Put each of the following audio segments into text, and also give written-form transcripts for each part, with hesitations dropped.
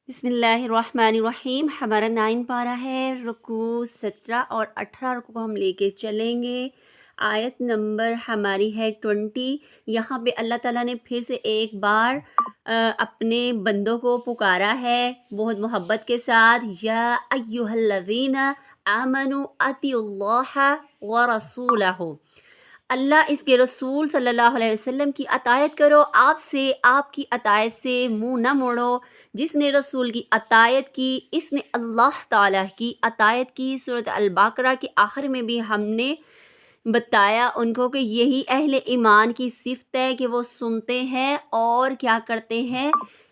बिस्मिल्लाहिर्रहमानिर्रहीम। हमारा 9 पारा है, रुकू 17 और 18 रुकू को हम लेके चलेंगे। आयत नंबर हमारी है 20। यहाँ पे अल्लाह ताला ने फिर से एक बार अपने बंदों को पुकारा है बहुत मोहब्बत के साथ। या अय्युहल्लज़ीना आमनु अतिउल्लाह व रसूलहु, अल्लाह इसके रसूल सल्लल्लाहु अलैहि वसल्लम की अतायत करो, आपसे आपकी अतायत से मुंह न मोड़ो। जिसने रसूल की अतायत की इसने अल्लाह ताला की अतायत की। सूरत अल-बकरा के आखिर में भी हमने बताया उनको कि यही अहले ईमान की सिफ़त है कि वो सुनते हैं और क्या करते हैं,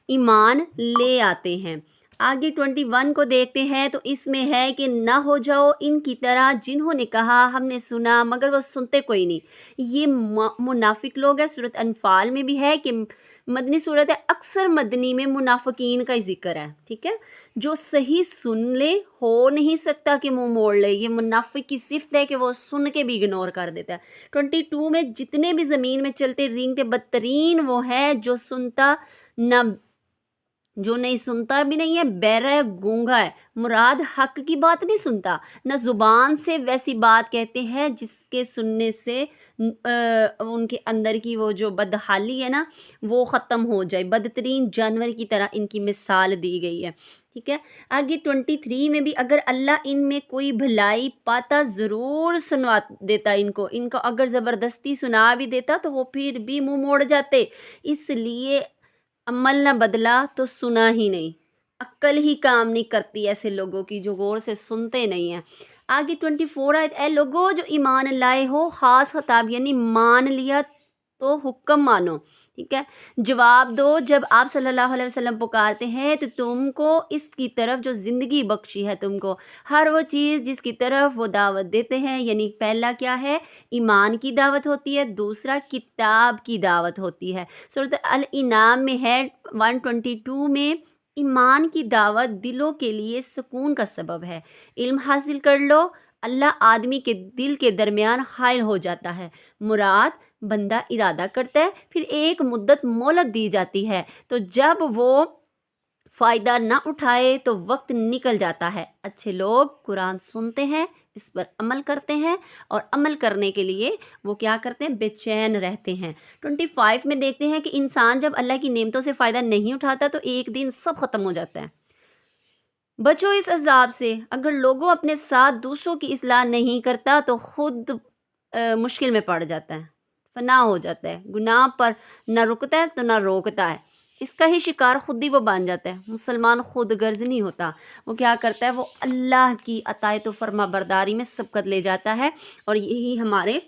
ईमान ले आते हैं। आगे 21 को देखते हैं तो इसमें है कि ना हो जाओ इनकी तरह जिन्होंने कहा हमने सुना मगर वो सुनते कोई नहीं। ये मुनाफिक लोग हैं। सूरत अनफाल में भी है कि मदनी सूरत है, अक्सर मदनी में मुनाफिकीन का ही जिक्र है। ठीक है, जो सही सुन ले हो नहीं सकता कि मुंह मोड़ ले। ये मुनाफिक की सिफ़त है कि वो सुन के भी इग्नोर कर देता है। 22 में जितने भी ज़मीन में चलते रेंगते बदतरीन वो है जो सुनता न, जो नहीं सुनता भी नहीं है, बहरा है, गूंगा है। मुराद हक की बात नहीं सुनता, न ज़ुबान से वैसी बात कहते हैं जिसके सुनने से उनके अंदर की वो जो बदहाली है ना वो ख़त्म हो जाए। बदतरीन जानवर की तरह इनकी मिसाल दी गई है। ठीक है, आगे 23 में भी अगर अल्लाह इनमें कोई भलाई पाता ज़रूर सुनवा देता इनको। इनको अगर ज़बरदस्ती सुना भी देता तो वो फिर भी मुंह मोड़ जाते। इसलिए अमल ना बदला तो सुना ही नहीं। अक्ल ही काम नहीं करती ऐसे लोगों की जो गौर से सुनते नहीं हैं। आगे 24 आयत, ए लोगो जो ईमान लाए हो, ख़ास खिताब यानी मान लिया तो हुक्म मानो। ठीक है, जवाब दो जब आप सल्लल्लाहु अलैहि वसल्लम पुकारते हैं तो तुमको इसकी तरफ जो ज़िंदगी बख्शी है तुमको, हर वो चीज़ जिसकी तरफ वो दावत देते हैं। यानी पहला क्या है, ईमान की दावत होती है, दूसरा किताब की दावत होती है। सूरत अल-इनाम में है 122 में, ईमान की दावत दिलों के लिए सुकून का सबब है। इल्म हासिल कर लो, अल्लाह आदमी के दिल के दरमियान हायल हो जाता है। मुराद बंदा इरादा करता है, फिर एक मुद्दत मोहलत दी जाती है, तो जब वो फ़ायदा ना उठाए तो वक्त निकल जाता है। अच्छे लोग कुरान सुनते हैं, इस पर अमल करते हैं और अमल करने के लिए वो क्या करते हैं, बेचैन रहते हैं। 25 में देखते हैं कि इंसान जब अल्लाह की नेमतों से फ़ायदा नहीं उठाता तो एक दिन सब ख़त्म हो जाता है। बचो इस अज़ाब से, अगर लोगों अपने साथ दूसरों की इस्लाह नहीं करता तो खुद मुश्किल में पड़ जाता है, फना हो जाता है। गुनाह पर न रुकता है तो न रोकता है, इसका ही शिकार खुद ही वो बन जाता है। मुसलमान खुद गर्ज नहीं होता, वो क्या करता है, वो अल्लाह की अतायत व फर्मा बरदारी में सबकत ले जाता है। और यही हमारे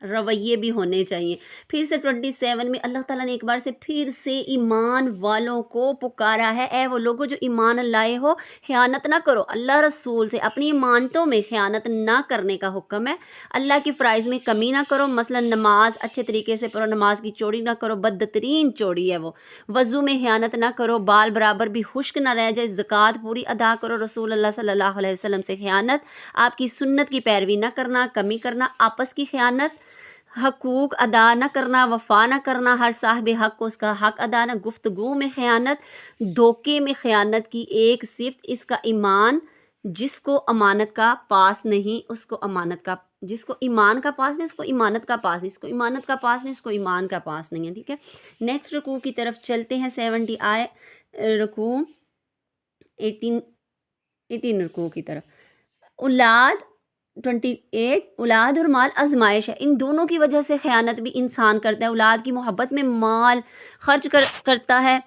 रवैये भी होने चाहिए। फिर से 27 में अल्लाह ताला ने एक बार से फिर से ईमान वालों को पुकारा है, ए वो लोगों जो ईमान लाए हो, ख़यानत ना करो। अल्लाह रसूल से अपनी इमानतों में ख़यानत ना करने का हुक्म है। अल्लाह की फ़राइज़ में कमी ना करो, मसलन नमाज अच्छे तरीके से पढ़ो, नमाज की चोरी ना करो, बदतरीन चोरी है वो। वज़ू में ख़यानत ना करो, बाल बराबर भी खुश्क ना रह जाए, ज़कात पूरी अदा करो। रसूल अल्लाह सल्लल्लाहु अलैहि वसल्लम से ख़यानत, आपकी सुन्नत की पैरवी ना करना, कमी करना, आपस की ख़यानत, हकूक़ अदा न करना, वफ़ा न करना, हर साहिब हक़ को उसका हक़ अदा न, गुफ्तगू में ख़यानत, धोखे में ख़यानत की एक सिफ़त, इसका ईमान जिसको अमानत का पास नहीं उसको अमानत का, जिसको ईमान का पास नहीं उसको ईमानत का पास नहीं, इसको ईमानत का पास नहीं उसको ईमान का पास नहीं है। ठीक है, नेक्स्ट रुकू की तरफ चलते हैं। 70 आए रुकू 18 रुकू की तरफ। औलाद 28, औलाद और माल आजमाइश है, इन दोनों की वजह से ख़यानत भी इंसान करता है। औलाद की मोहब्बत में माल खर्च करता है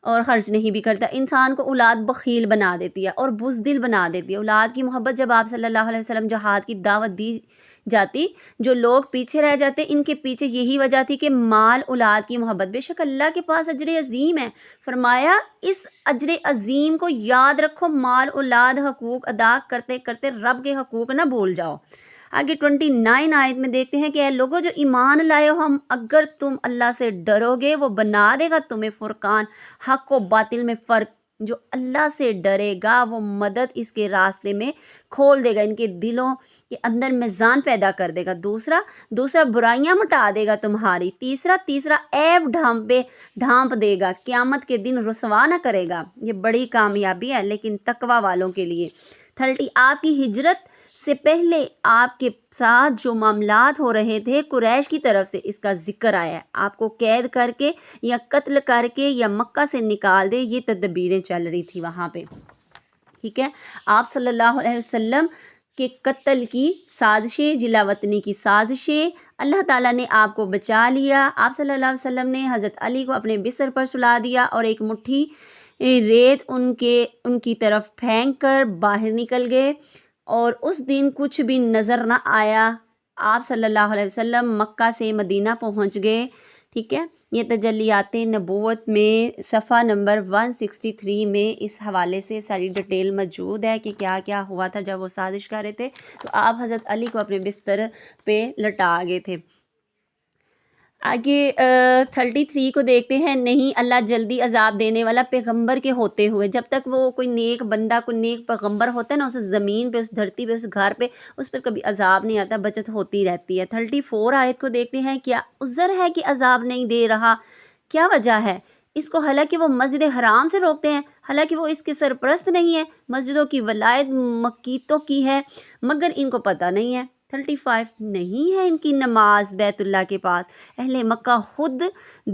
और ख़र्च नहीं भी करता। इंसान को औलाद बख़ील बना देती है और बुज़दिल बना देती है। औलाद की मोहब्बत जब आप सल्लल्लाहु अलैहि वसल्लम जहाद की दावत दी जाती, जो लोग पीछे रह जाते, इनके पीछे यही वजह थी कि माल औलाद की मोहब्बत। बेशक अल्लाह के पास अजर अज़ीम है, फरमाया इस अजर अज़ीम को याद रखो, माल औलाद हकूक़ अदा करते करते रब के हकूक़ ना भूल जाओ। आगे 29 आयत में देखते हैं कि लोगों जो ईमान लाए हो, हम अगर तुम अल्लाह से डरोगे वो बना देगा तुम्हें फुरकान, हक़ व बातिल में फ़र्क جو اللہ سے ڈرے گا وہ مدد اس کے راستے میں کھول دے گا، ان کے دلوں کے اندر میزان پیدا کر دے گا۔ دوسرا برائیاں مٹا دے گا تمہاری۔ تیسرا عیب ڈھانپ دے گا، قیامت کے دن رسوا نہ کرے گا۔ یہ بڑی کامیابی ہے لیکن تقوی والوں کے لیے۔ 30 آپ کی ہجرت سے پہلے آپ کے ساتھ جو معاملات ہو رہے تھے قریش کی طرف سے، اس کا ذکر آیا ہے۔ آپ کو قید کر کے یا قتل کر کے یا مکہ سے نکال دے، یہ تدبیریں چل رہی تھی وہاں پہ، ٹھیک ہے۔ آپ صلی اللہ علیہ وسلم کے قتل کی سازشیں، جلا وطنی کی سازشیں، اللہ تعالیٰ نے آپ کو بچا لیا۔ آپ صلی اللہ علیہ وسلم نے حضرت علی کو اپنے بستر پر سلا دیا اور ایک مٹھی ریت ان کی طرف پھینک کر باہر نکل گئے، اور اس دن کچھ بھی نظر نہ آیا۔ آپ صلی اللہ علیہ وسلم مکہ سے مدینہ پہنچ گئے، ٹھیک ہے۔ یہ تجلیات نبوت میں صفحہ نمبر 163 میں اس حوالے سے ساری ڈیٹیل موجود ہے کہ کیا کیا ہوا تھا جب وہ سازش کر رہے تھے۔ تو آپ حضرت علی کو اپنے بستر پہ لٹا گئے تھے۔ آگے 33 کو دیکھتے ہیں۔ نہیں، اللہ جلدی عذاب دینے والا پیغمبر کے ہوتے ہوئے، جب تک وہ کوئی نیک بندہ، کوئی نیک پیغمبر ہوتا ہے نا، اس زمین پہ، اس دھرتی پہ، اس گھر پہ، اس پر کبھی عذاب نہیں آتا، بچت ہوتی رہتی ہے۔ 34 آیت کو دیکھتے ہیں۔ کیا عذر ہے کہ عذاب نہیں دے رہا؟ کیا وجہ ہے اس کو؟ حالانکہ وہ مسجد حرام سے روکتے ہیں، حالانکہ وہ اس کے سرپرست نہیں ہے، مسجدوں کی ولایت مکیتوں کی ہے، مگر ان کو پتہ نہیں ہے۔ 35 نہیں ہے ان کی نماز بیت اللہ کے پاس۔ اہل مکہ خود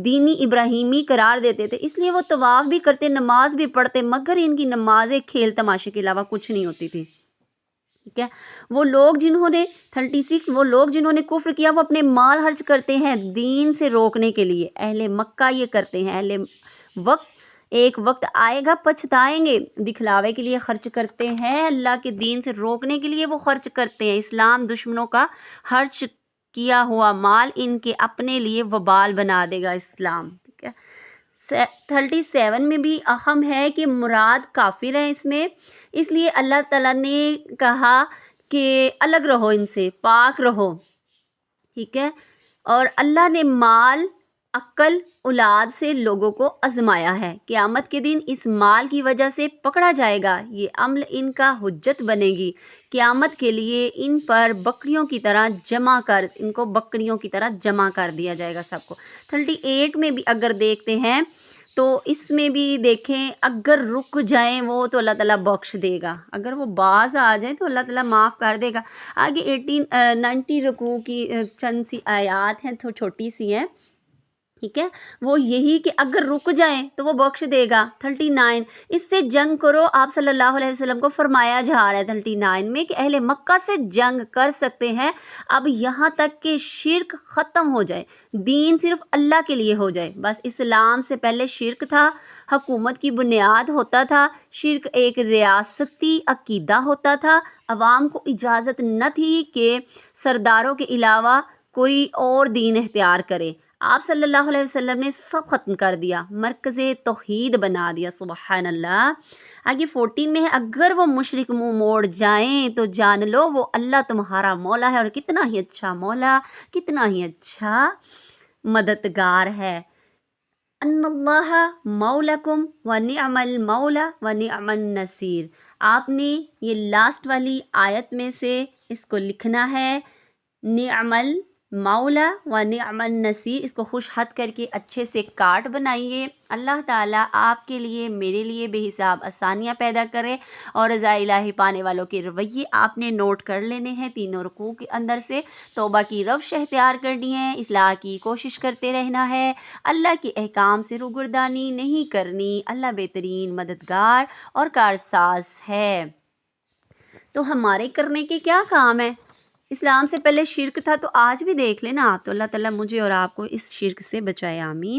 دینی ابراہیمی قرار دیتے تھے، اس لیے وہ طواف بھی کرتے، نماز بھی پڑھتے، مگر ان کی نمازیں کھیل تماشے کے علاوہ کچھ نہیں ہوتی تھی، ٹھیک ہے۔ وہ لوگ جنہوں نے 36 وہ لوگ جنہوں نے کفر کیا وہ اپنے مال خرچ کرتے ہیں دین سے روکنے کے لیے۔ اہل مکہ یہ کرتے ہیں، ایک وقت آئے گا پچھتائیں گے، دکھلاوے کے لیے خرچ کرتے ہیں، اللہ کے دین سے روکنے کے لیے وہ خرچ کرتے ہیں۔ اسلام دشمنوں کا خرچ کیا ہوا مال ان کے اپنے لیے وبال بنا دے گا اسلام، ٹھیک ہے۔ 37 میں بھی اہم ہے کہ مراد کافر ہے اس میں، اس لیے اللہ تعالیٰ نے کہا کہ الگ رہو، ان سے پاک رہو، ٹھیک ہے۔ اور اللہ نے مال، عقل، اولاد سے لوگوں کو آزمایا ہے، قیامت کے دن اس مال کی وجہ سے پکڑا جائے گا، یہ عمل ان کا حجت بنے گی، قیامت کے لیے ان پر بکریوں کی طرح جمع کر دیا جائے گا سب کو۔ 38 میں بھی اگر دیکھتے ہیں تو اس میں بھی دیکھیں، اگر رک جائیں وہ تو اللہ تعالیٰ بخش دے گا، اگر وہ باز آ جائیں تو اللہ تعالیٰ معاف کر دے گا۔ آگے 90 رکوع کی چند سی آیات ہیں، تو چھوٹی سی ہیں، ٹھیک ہے۔ وہ یہی کہ اگر رک جائیں تو وہ بخش دے گا۔ 39 اس سے جنگ کرو، آپ صلی اللہ علیہ وسلم کو فرمایا جا رہا ہے 39 میں کہ اہل مکہ سے جنگ کر سکتے ہیں اب یہاں تک کہ شرک ختم ہو جائے، دین صرف اللہ کے لیے ہو جائے۔ بس اسلام سے پہلے شرک تھا، حکومت کی بنیاد ہوتا تھا، شرک ایک ریاستی عقیدہ ہوتا تھا، عوام کو اجازت نہ تھی کہ سرداروں کے علاوہ کوئی اور دین اختیار کرے۔ آپ صلی اللہ علیہ وسلم نے سب ختم کر دیا، مرکز توحید بنا دیا، سبحان اللہ۔ آگے 14 میں ہے، اگر وہ مشرک منہ موڑ جائیں تو جان لو وہ اللہ تمہارا مولا ہے، اور کتنا ہی اچھا مولا، کتنا ہی اچھا مددگار ہے۔ ان اللہ مولاکم ونعم المولا ونعم النصیر۔ آپ نے یہ لاسٹ والی آیت میں سے اس کو لکھنا ہے، نعم المولا ونعم النصیر، اس کو خوش خط کر کے اچھے سے کاٹ بنائیے۔ اللہ تعالیٰ آپ کے لیے، میرے لیے بے حساب آسانیاں پیدا کرے، اور رضا الہی پانے والوں کے رویے آپ نے نوٹ کر لینے ہیں تینوں رکوع کے اندر سے، توبہ کی روش اختیار کرنی ہے، اصلاح کی کوشش کرتے رہنا ہے، اللہ کے احکام سے روگردانی نہیں کرنی۔ اللہ بہترین مددگار اور کارساز ہے۔ تو ہمارے کرنے کے کیا کام ہے؟ اسلام سے پہلے شرک تھا، تو آج بھی دیکھ لینا آپ، تو اللہ تعالیٰ مجھے اور آپ کو اس شرک سے بچائے، آمین۔